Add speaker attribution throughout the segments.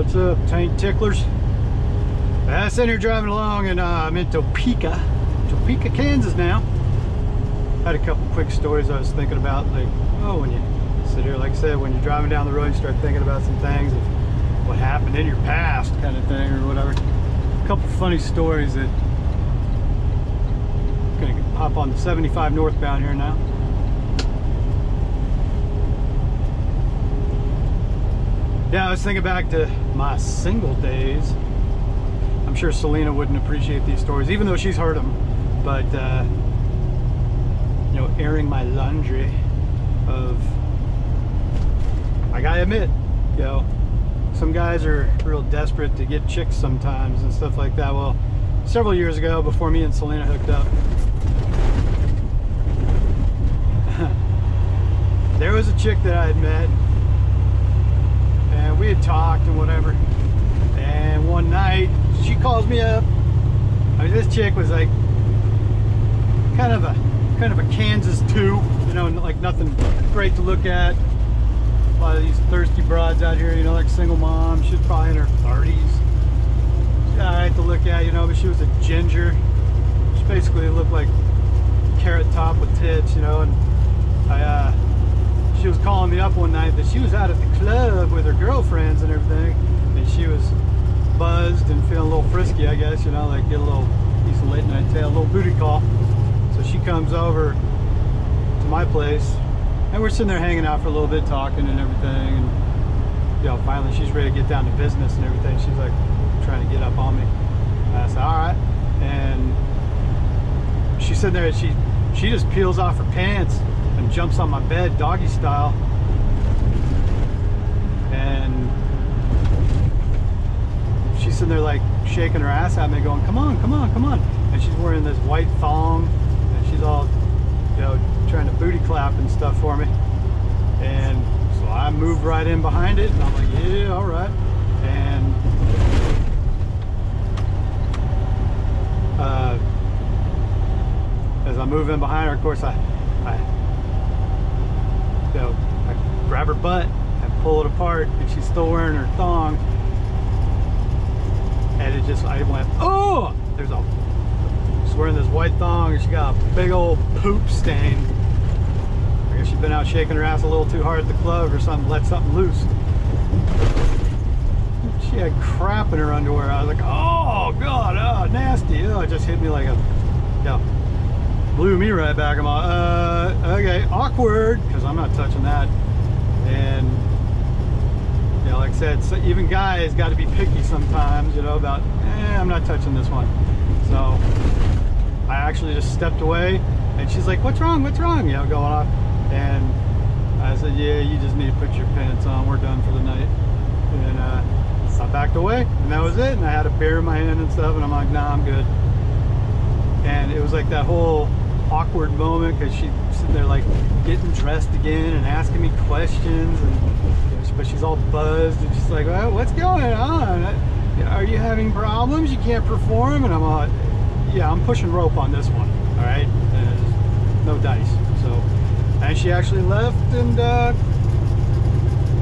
Speaker 1: What's up, tank ticklers? I'm sitting here driving along, and I'm in Topeka, Kansas now. Had a couple quick stories I was thinking about, like, oh, when you sit here, like I said, when you're driving down the road, you start thinking about some things of what happened in your past, kind of thing, or whatever. A couple funny stories that I'm gonna hop on the 75 northbound here now. Yeah, I was thinking back to my single days. I'm sure Selena wouldn't appreciate these stories, even though she's heard them. But, you know, airing my laundry of, I gotta admit, you know, some guys are real desperate to get chicks sometimes and stuff like that. Well, several years ago, before me and Selena hooked up, there was a chick that I had met. And we had talked and whatever, and one night she calls me up. I mean, this chick was like kind of a Kansas 2, you know, like nothing great to look at. A lot of these thirsty broads out here, you know, like single mom. She was probably in her 30s. She's all right to look at, you know, but she was a ginger. She basically looked like Carrot Top with tits, you know. And she was calling me up one night that she was out at the club with her girlfriends and everything, and she was buzzed and feeling a little frisky, I guess, you know, like get a little piece of late night tail, a little booty call. So she comes over to my place, and we're sitting there hanging out for a little bit, talking and everything, and you know, finally she's ready to get down to business and everything. She's like trying to get up on me. And I said, all right. And she's sitting there, and she just peels off her pants and jumps on my bed doggy style, and she's sitting there like shaking her ass at me, going, come on, come on, come on. And she's wearing this white thong, and she's all, you know, trying to booty clap and stuff for me. And so I moved right in behind it, and I'm like, yeah, all right. And as I move in behind her, of course, I grab her butt and pull it apart, and she's still wearing her thong, and it just, I went, oh, she's wearing this white thong, and she got a big old poop stain. I guess she'd been out shaking her ass a little too hard at the club or something, let something loose. She had crap in her underwear. I was like, oh god, oh, nasty. Oh, it just hit me like a, yeah, blew me right back. I'm all, okay, awkward, because I'm not touching that. And you know, like I said, so even guys got to be picky sometimes, you know, about, I'm not touching this one. So I actually just stepped away, and she's like, what's wrong, you know, going off. And I said, yeah, you just need to put your pants on, we're done for the night. And I backed away, and that was it. And I had a beer in my hand and stuff, and I'm like, nah, I'm good. And it was like that whole awkward moment, because she's sitting there like getting dressed again and asking me questions, and but she's all buzzed, and she's like, well, what's going on? Are you having problems? You can't perform? And I'm like, yeah, I'm pushing rope on this one, all right? No dice. So, and she actually left, and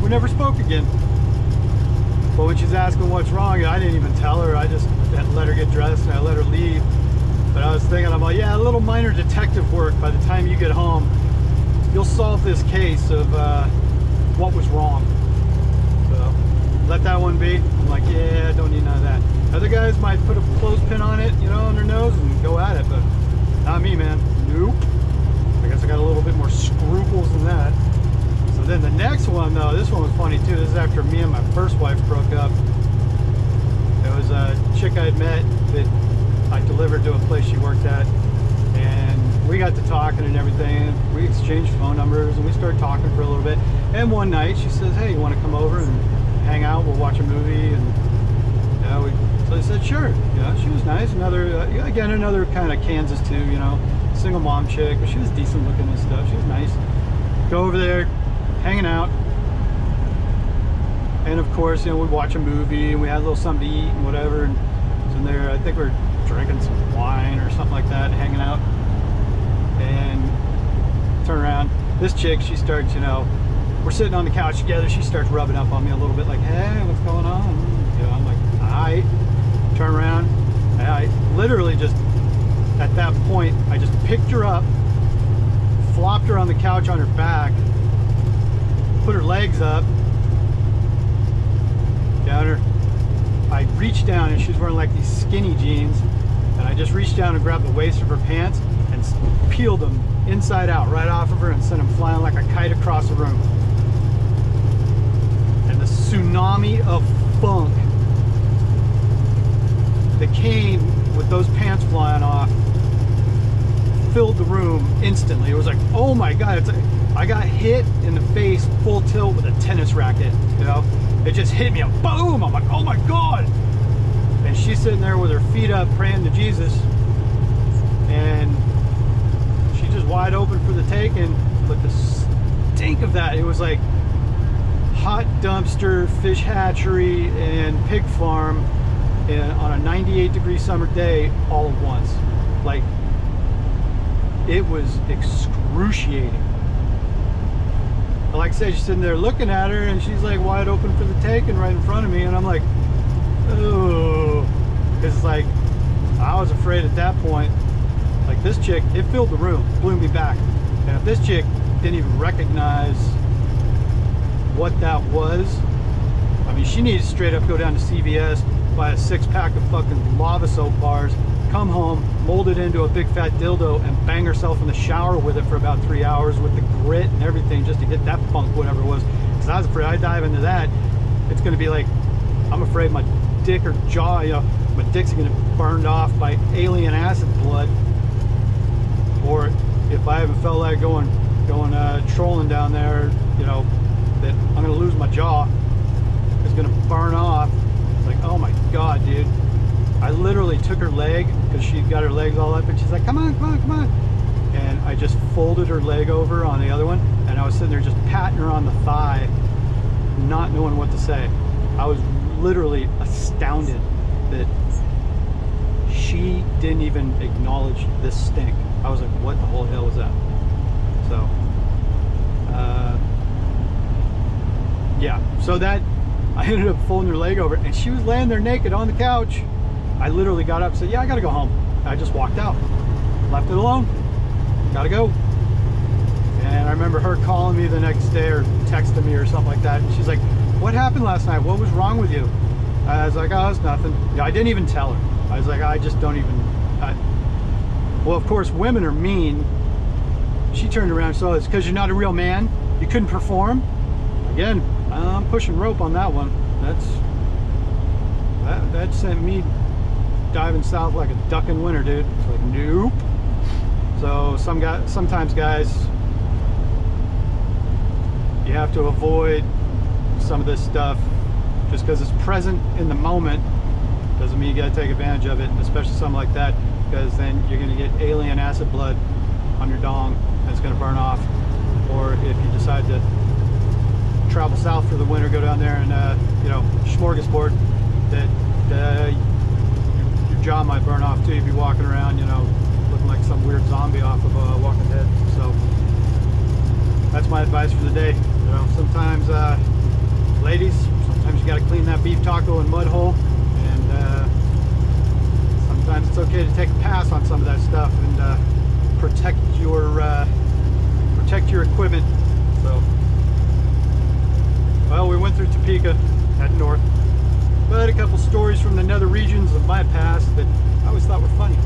Speaker 1: we never spoke again. But when she's asking what's wrong, I didn't even tell her. I just let her get dressed, and I let her leave. But I was thinking, I'm like, yeah, a little minor detective work. By the time you get home, you'll solve this case of what was wrong. So let that one be. I'm like, yeah, don't need none of that. Other guys might put a clothespin on it, you know, on their nose and go at it, but not me, man. Nope. I guess I got a little bit more scruples than that. So then the next one, though, this one was funny too. This is after me and my first wife broke up. It was a chick I had met that I delivered to a place she worked at, and we got to talking and everything. We exchanged phone numbers, and we started talking for a little bit. And one night she says, hey, you want to come over and hang out? We'll watch a movie. And you know, so I said, sure. You know, she was nice. Another again, another kind of Kansas too, you know, single mom chick, but she was decent looking and stuff. She was nice. Go over there, hanging out, and of course, you know, we'd watch a movie, and we had a little something to eat and whatever. And in there, I think we're drinking some wine or something like that, hanging out, and turn around. This chick, she starts, you know, we're sitting on the couch together. She starts rubbing up on me a little bit, like, hey, what's going on? You know, I'm like, I turn around, and I literally just, at that point, I just picked her up, flopped her on the couch on her back, put her legs up, down her. I reached down, and she's wearing like these skinny jeans, and I just reached down and grabbed the waist of her pants and peeled them inside out right off of her and sent them flying like a kite across the room. And the tsunami of funk that came with those pants flying off filled the room instantly. It was like, oh my God, it's like, I got hit in the face full tilt with a tennis racket, you know? It just hit me, and boom! I'm like, oh my God! And she's sitting there with her feet up praying to Jesus, and she's just wide open for the taking. But the stink of that, it was like hot dumpster, fish hatchery, and pig farm on a 98-degree summer day all at once. Like, it was excruciating. Like I said, she's sitting there looking at her, and she's like wide open for the taking right in front of me, and I'm like, oh, because like I was afraid at that point. Like, this chick, it filled the room, blew me back, and if this chick didn't even recognize what that was, I mean, she needed to straight up go down to CVS, buy a 6-pack of fucking lava soap bars, come home, mold it into a big fat dildo, and bang herself in the shower with it for about 3 hours with the grit and everything just to get that funk, whatever it was. Because I was afraid I dive into that, it's going to be like, I'm afraid my dick or jaw, you know, my dick's going to be burned off by alien acid blood. Or if I haven't felt like going trolling down there, you know, that I'm going to lose my jaw. It's going to burn off. It's like, oh my God, dude. I literally took her leg, because she got her legs all up, and she's like, come on, come on, come on. And I just folded her leg over on the other one, and I was sitting there just patting her on the thigh, not knowing what to say. I was literally astounded that she didn't even acknowledge this stink. I was like, what the whole hell was that? So, yeah. So that, I ended up folding her leg over, and she was laying there naked on the couch. I literally got up and said, yeah, I gotta go home. I just walked out, left it alone, gotta go. And I remember her calling me the next day or texting me or something like that. And she's like, what happened last night? What was wrong with you? I was like, oh, it's nothing. Yeah, I didn't even tell her. I was like, I just don't even, well, of course, women are mean. She turned around and said, it's because you're not a real man. You couldn't perform. Again, I'm pushing rope on that one. That sent me diving south like a duck in winter, dude. It's like, nope. So sometimes guys, you have to avoid some of this stuff just because it's present in the moment. Doesn't mean you got to take advantage of it, especially something like that, because then you're going to get alien acid blood on your dong and it's going to burn off. Or if you decide to travel south for the winter, go down there and you know, smorgasbord, that your jaw might burn off too. You'd be walking around, you know, looking like some weird zombie off of Walking Dead. So that's my advice for the day. You know, sometimes ladies, sometimes you got to clean that beef taco and mud hole, and sometimes it's okay to take a pass on some of that stuff and protect your equipment. So, well, we went through Topeka, heading north, but a couple stories from the nether regions of my past that I always thought were funny.